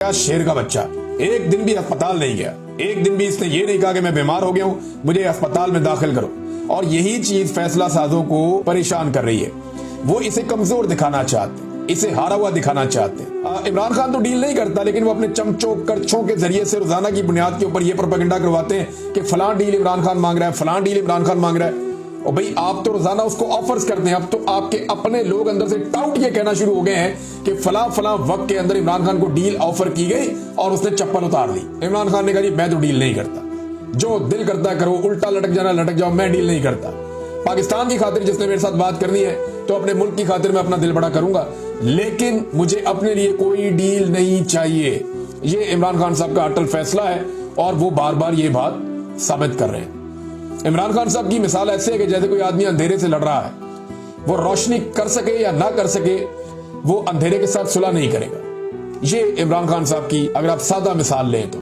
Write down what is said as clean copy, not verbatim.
क्या शेर का बच्चा एक दिन भी अस्पताल नहीं गया, एक दिन भी इसने ये नहीं कहा कि मैं बीमार हो गया हूं, मुझे अस्पताल में दाखिल करो। और यही चीज फैसला साजों को परेशान कर रही है। वो इसे कमजोर दिखाना चाहते हैं, इसे हारा हुआ दिखाना चाहते हैं। इमरान खान तो डील नहीं करता, लेकिन वो अपने चमचों करछों के जरिए से रोजाना की बुनियाद के ऊपर ये प्रोपेगेंडा करवाते हैं कि फलां डील इमरान खान मांग रहा है, फलां डील इमरान खान मांग रहा है। और भाई आप तो रोजाना उसको ऑफर्स करते हैं। अब तो आपके अपने लोग अंदर से टाउट ये कहना शुरू हो गए हैं कि फला फला वक्त के अंदर इमरान खान को डील ऑफर की गई और उसने चप्पल उतार ली। इमरान खान ने कहा जी मैं तो डील नहीं करता, जो दिल करता है करो, उल्टा लटक जाना लटक जाओ, मैं डील नहीं करता। पाकिस्तान की खातिर जिसने मेरे साथ बात करनी है तो अपने मुल्क की खातिर मैं अपना दिल बड़ा करूंगा, लेकिन मुझे अपने लिए कोई डील नहीं चाहिए। ये इमरान खान साहब का अटल फैसला है और वो बार बार ये बात साबित कर रहे हैं। इमरान खान साहब की मिसाल ऐसे है कि जैसे कोई आदमी अंधेरे से लड़ रहा है, वो रोशनी कर सके या ना कर सके, वो अंधेरे के साथ सुलह नहीं करेगा। ये इमरान खान साहब की अगर आप सादा मिसाल लें तो